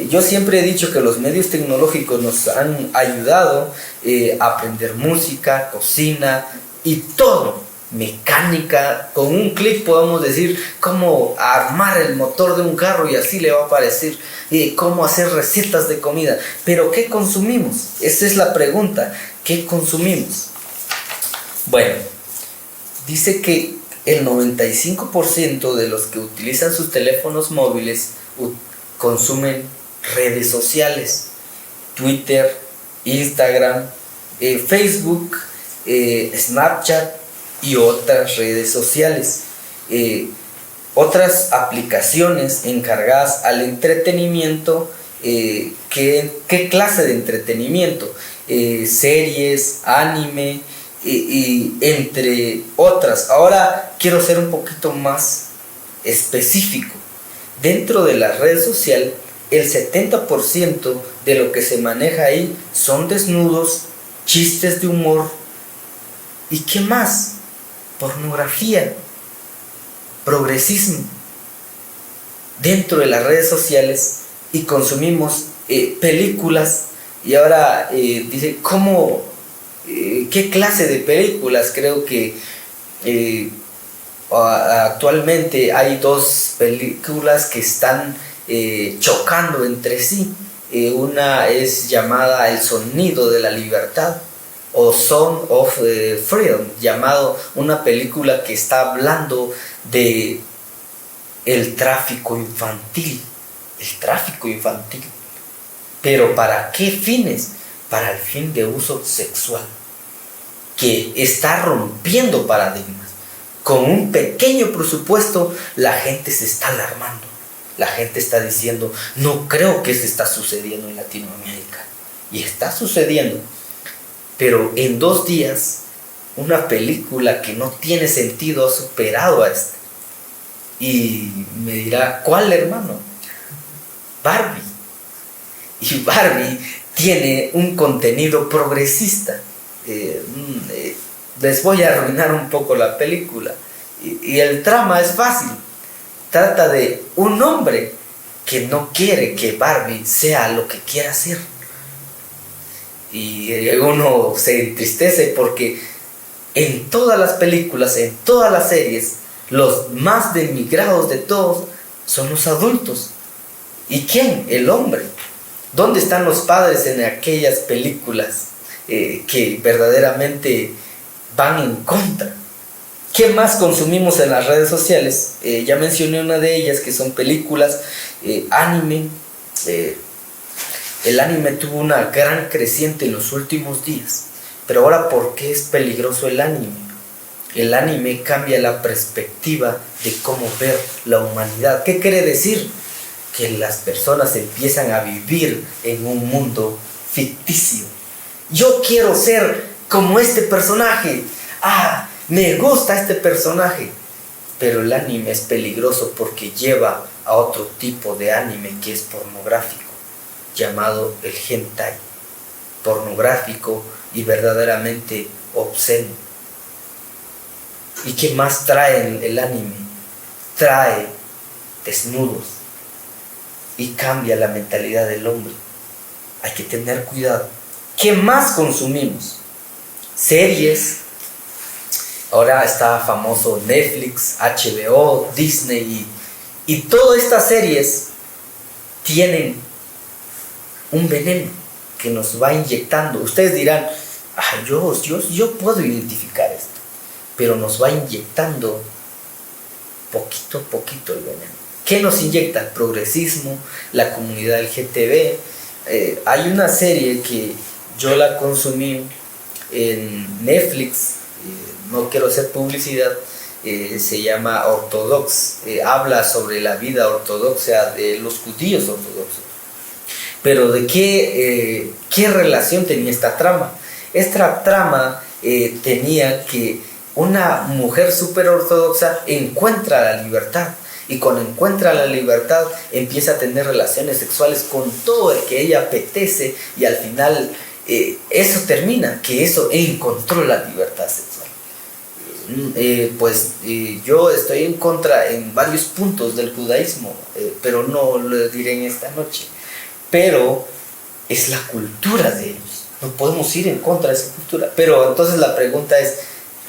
Yo siempre he dicho que los medios tecnológicos nos han ayudado a aprender música, cocina y todo. Mecánica, con un clic podemos decir cómo armar el motor de un carro y así le va a aparecer cómo hacer recetas de comida. Pero ¿qué consumimos? Esa es la pregunta. ¿Qué consumimos? Bueno, dice que el 95% de los que utilizan sus teléfonos móviles consumen redes sociales: Twitter, Instagram, Facebook, Snapchat y otras redes sociales. Otras aplicaciones encargadas al entretenimiento. ¿Qué clase de entretenimiento? Series, anime y entre otras. Ahora quiero ser un poquito más específico. Dentro de la red social, el 70% de lo que se maneja ahí son desnudos, chistes de humor. ¿Y qué más? Pornografía, progresismo. Dentro de las redes sociales, y consumimos películas. Y ahora dice, ¿cómo? ¿Qué clase de películas? Creo que actualmente hay dos películas que están chocando entre sí. Una es llamada El Sonido de la Libertad, o Sound of Freedom, llamado una película que está hablando de el tráfico infantil. ¿Pero para qué fines? Para el fin de uso sexual, que está rompiendo paradigmas. Con un pequeño presupuesto, la gente se está alarmando. La gente está diciendo, no creo que esto está sucediendo en Latinoamérica. Y está sucediendo. Pero en 2 días, una película que no tiene sentido ha superado a esta. Y me dirá, ¿cuál, hermano? Barbie. Y Barbie tiene un contenido progresista. Les voy a arruinar un poco la película. Y el trama es fácil. Trata de un hombre que no quiere que Barbie sea lo que quiera ser. Y uno se entristece porque en todas las películas, en todas las series, los más denigrados de todos son los adultos. ¿Y quién? El hombre. ¿Dónde están los padres en aquellas películas que verdaderamente van en contra? ¿Qué más consumimos en las redes sociales? Ya mencioné una de ellas, que son películas, anime. El anime tuvo una gran creciente en los últimos días. Pero ahora, ¿por qué es peligroso el anime? El anime cambia la perspectiva de cómo ver la humanidad. ¿Qué quiere decir? Que las personas empiezan a vivir en un mundo ficticio. Yo quiero ser como este personaje. Me gusta este personaje. Pero el anime es peligroso porque lleva a otro tipo de anime que es pornográfico, llamado el hentai. Pornográfico y verdaderamente obsceno. ¿Y qué más trae el anime? Trae desnudos y cambia la mentalidad del hombre. Hay que tener cuidado. ¿Qué más consumimos? Series. Ahora está famoso Netflix, HBO, Disney y todas estas series tienen un veneno que nos va inyectando. Ustedes dirán, yo puedo identificar esto, pero nos va inyectando poquito a poquito el veneno. ¿Qué nos inyecta? Progresismo, la comunidad LGTB. Hay una serie que yo la consumí en Netflix, no quiero hacer publicidad, se llama Ortodox. Habla sobre la vida ortodoxa de los judíos ortodoxos. Pero ¿de qué relación tenía esta trama? Esta trama tenía que una mujer súper ortodoxa encuentra la libertad. Y cuando encuentra la libertad, empieza a tener relaciones sexuales con todo el que ella apetece. Y al final eso termina, que eso encontró la libertad sexual. Yo estoy en contra en varios puntos del judaísmo, pero no lo diré en esta noche. Pero es la cultura de ellos. No podemos ir en contra de esa cultura. Pero entonces la pregunta es,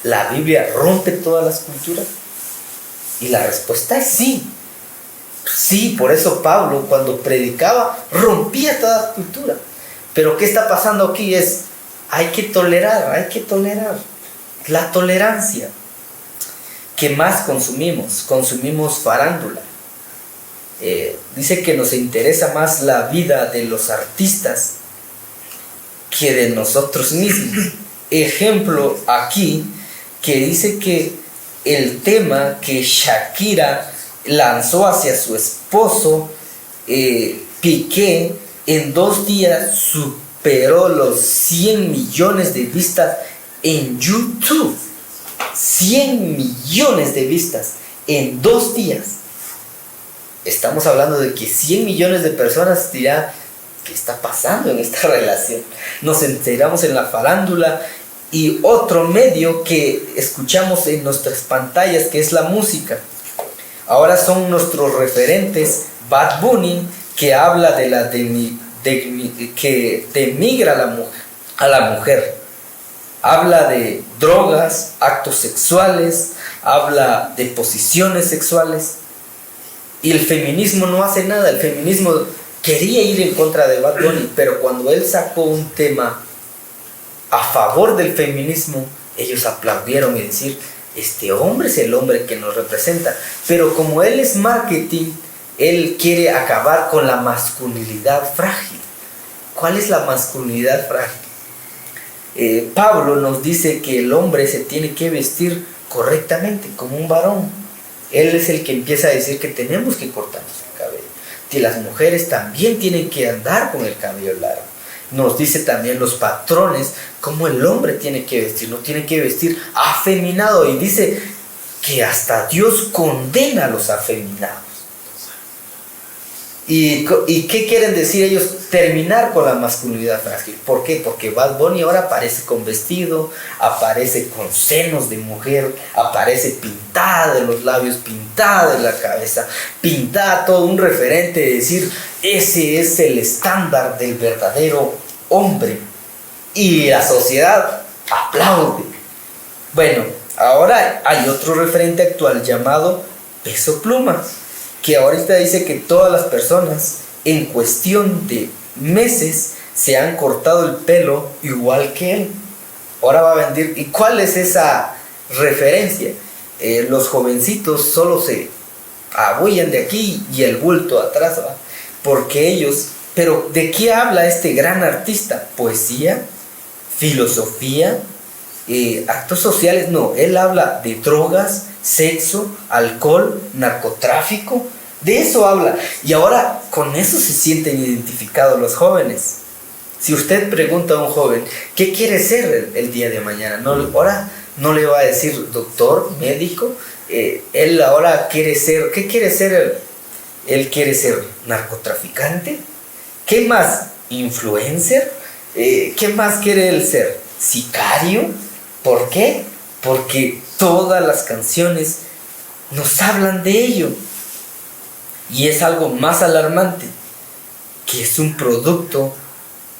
¿la Biblia rompe todas las culturas? Y la respuesta es sí. Sí, por eso Pablo cuando predicaba rompía toda cultura. Pero ¿qué está pasando aquí? Hay que tolerar. La tolerancia. ¿Qué más consumimos? Consumimos farándula. Dice que nos interesa más la vida de los artistas que de nosotros mismos. Ejemplo aquí, que dice que el tema que Shakira lanzó hacia su esposo, Piqué, en 2 días superó los 100 millones de vistas en YouTube. 100 millones de vistas en 2 días. Estamos hablando de que 100 millones de personas dirán, ¿qué está pasando en esta relación? Nos enteramos en la farándula. Y otro medio que escuchamos en nuestras pantallas, que es la música. Ahora son nuestros referentes Bad Bunny, que habla que denigra a la mujer. Habla de drogas, actos sexuales, habla de posiciones sexuales. Y el feminismo no hace nada. El feminismo quería ir en contra de Bad Bunny, pero cuando él sacó un tema a favor del feminismo, ellos aplaudieron y decir, este hombre es el hombre que nos representa. Pero como él es marketing, él quiere acabar con la masculinidad frágil. ¿Cuál es la masculinidad frágil? Pablo nos dice que el hombre se tiene que vestir correctamente, como un varón. Él es el que empieza a decir que tenemos que cortarnos el cabello, que las mujeres también tienen que andar con el cabello largo. Nos dice también los patrones, cómo el hombre tiene que vestir, no tiene que vestir afeminado. Y dice que hasta Dios condena a los afeminados. ¿Y qué quieren decir ellos? Terminar con la masculinidad frágil. ¿Por qué? Porque Bad Bunny ahora aparece con vestido, aparece con senos de mujer, aparece pintada de los labios, pintada de la cabeza, pintada todo un referente de decir, ese es el estándar del verdadero hombre. Y la sociedad aplaude. Bueno, ahora hay otro referente actual llamado Peso Pluma, que ahorita dice que todas las personas en cuestión de meses se han cortado el pelo igual que él. Ahora va a vender. ¿Y cuál es esa referencia? Los jovencitos solo se abullan de aquí y el bulto atrás, ¿va? Porque ellos... Pero ¿de qué habla este gran artista? ¿Poesía? ¿Filosofía? ¿Actos sociales? No, él habla de drogas, sexo, alcohol, narcotráfico. De eso habla. Y ahora con eso se sienten identificados los jóvenes. Si usted pregunta a un joven, ¿qué quiere ser el día de mañana? Ahora no le va a decir doctor, médico. Él ahora quiere ser, ¿qué quiere ser? Él quiere ser narcotraficante. ¿Qué más? ¿Influencer? ¿Qué más quiere él ser? ¿Sicario? ¿Por qué? Porque todas las canciones nos hablan de ello. Y es algo más alarmante, que es un producto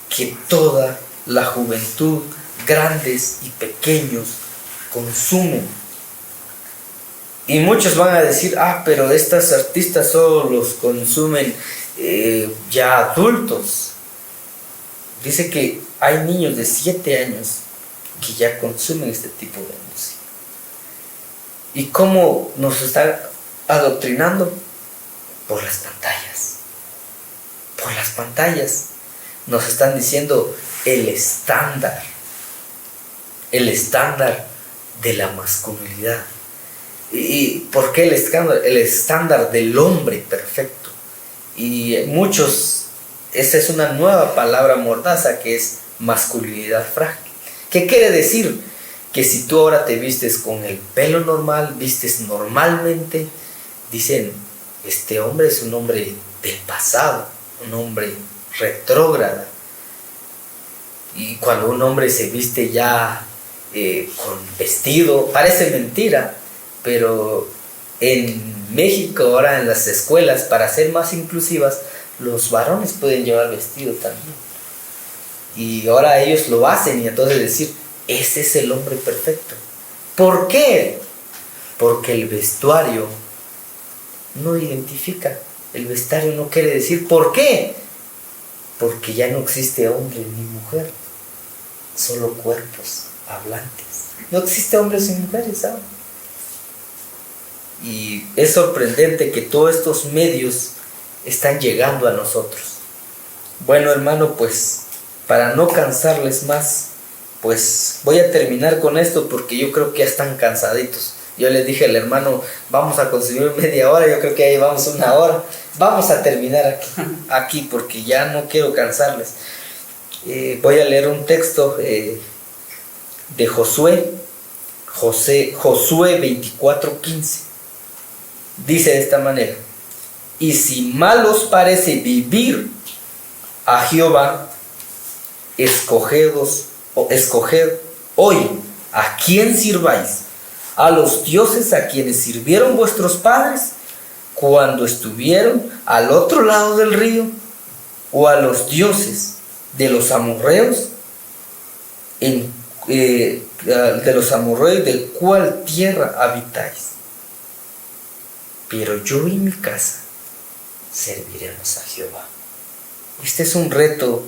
que toda la juventud, grandes y pequeños, consumen. Y muchos van a decir, pero estas artistas solo los consumen ya adultos. Dice que hay niños de 7 años que ya consumen este tipo de música. ¿Y cómo nos están adoctrinando? Por las pantallas. Por las pantallas. Nos están diciendo el estándar de la masculinidad. ¿Y por qué el estándar del hombre perfecto? Y muchos esa es una nueva palabra mordaza que es masculinidad frágil. ¿Qué quiere decir? Que si tú ahora te vistes con el pelo normal, vistes normalmente, dicen, este hombre es un hombre del pasado, un hombre retrógrada. Y cuando un hombre se viste ya con vestido, parece mentira, pero en México ahora en las escuelas, para ser más inclusivas, los varones pueden llevar vestido también. Y ahora ellos lo hacen y entonces decir, ese es el hombre perfecto. ¿Por qué? Porque el vestuario no identifica. El vestuario no quiere decir ¿por qué? Porque ya no existe hombre ni mujer, solo cuerpos hablantes. No existe hombres y mujeres, ¿sabes? Y es sorprendente que todos estos medios están llegando a nosotros. Bueno, hermano, pues para no cansarles más, pues voy a terminar con esto porque yo creo que ya están cansaditos. Yo les dije al hermano, vamos a consumir media hora, yo creo que ahí vamos una hora. Vamos a terminar aquí porque ya no quiero cansarles. Voy a leer un texto de Josué 24:15. Dice de esta manera: y si mal os parece vivir a Jehová, escoged hoy a quién sirváis, a los dioses a quienes sirvieron vuestros padres cuando estuvieron al otro lado del río, o a los dioses de los amorreos, de cuál tierra habitáis. Pero yo y mi casa serviremos a Jehová. Este es un reto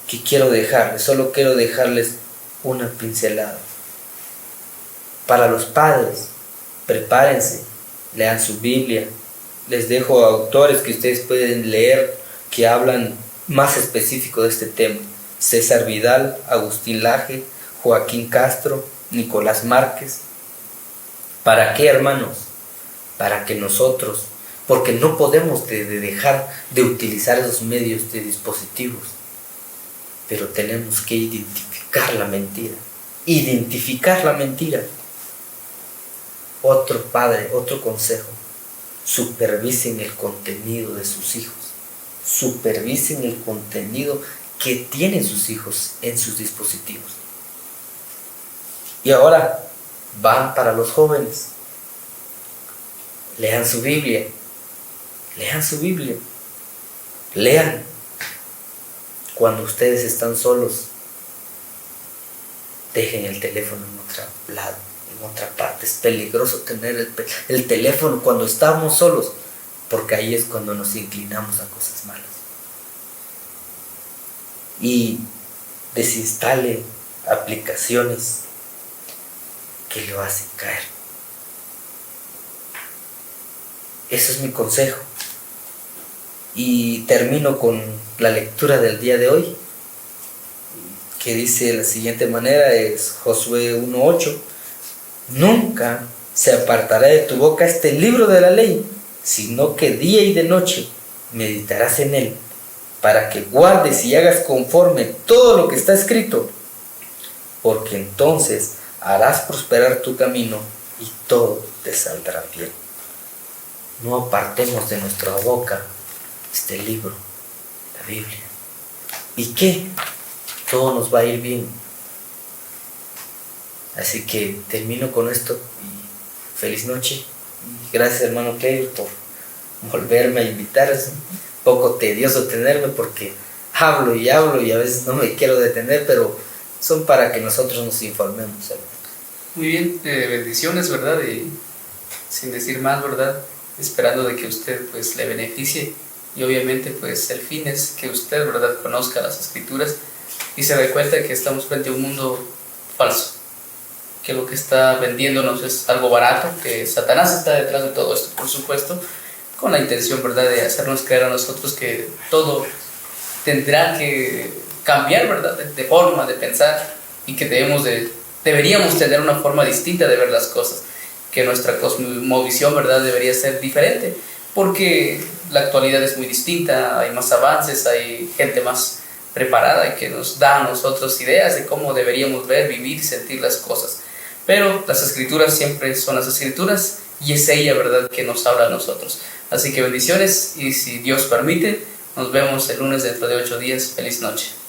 que quiero dejarles, solo quiero dejarles una pincelada. Para los padres, prepárense, lean su Biblia. Les dejo autores que ustedes pueden leer que hablan más específico de este tema: César Vidal, Agustín Laje, Joaquín Castro, Nicolás Márquez. ¿Para qué, hermanos? Para que nosotros, porque no podemos dejar de utilizar esos medios de dispositivos, pero tenemos que identificar la mentira. Identificar la mentira. Otro padre, otro consejo: supervisen el contenido de sus hijos. Supervisen el contenido que tienen sus hijos en sus dispositivos. Y ahora van para los jóvenes. Lean su Biblia. Lean su Biblia. Lean. Cuando ustedes están solos, dejen el teléfono en otro lado, en otra parte. Es peligroso tener el teléfono cuando estamos solos, porque ahí es cuando nos inclinamos a cosas malas. Y desinstale aplicaciones que lo hacen caer. Eso es mi consejo. Y termino con la lectura del día de hoy, que dice de la siguiente manera, es Josué 1:8. Nunca se apartará de tu boca este libro de la ley, sino que día y de noche meditarás en él, para que guardes y hagas conforme todo lo que está escrito, porque entonces harás prosperar tu camino y todo te saldrá bien. No apartemos de nuestra boca este libro, la Biblia. ¿Y qué? Todo nos va a ir bien. Así que termino con esto y feliz noche. Y gracias, hermano Clay, por volverme a invitar. Es un poco tedioso tenerme porque hablo y a veces no me quiero detener, pero son para que nosotros nos informemos, hermano. Muy bien, bendiciones, ¿verdad? Y sin decir más, ¿verdad? Esperando de que usted pues le beneficie, y obviamente pues el fin es que usted, ¿verdad?, conozca las escrituras y se dé cuenta de que estamos frente a un mundo falso, que lo que está vendiéndonos es algo barato, que Satanás está detrás de todo esto, por supuesto, con la intención, ¿verdad?, de hacernos creer a nosotros que todo tendrá que cambiar, ¿verdad?, de forma de pensar, y que deberíamos tener una forma distinta de ver las cosas, que nuestra cosmovisión, ¿verdad?, debería ser diferente, porque la actualidad es muy distinta, hay más avances, hay gente más preparada y que nos da a nosotros ideas de cómo deberíamos ver, vivir y sentir las cosas. Pero las escrituras siempre son las escrituras y es ella, ¿verdad?, que nos habla a nosotros. Así que bendiciones y si Dios permite, nos vemos el lunes dentro de 8 días. Feliz noche.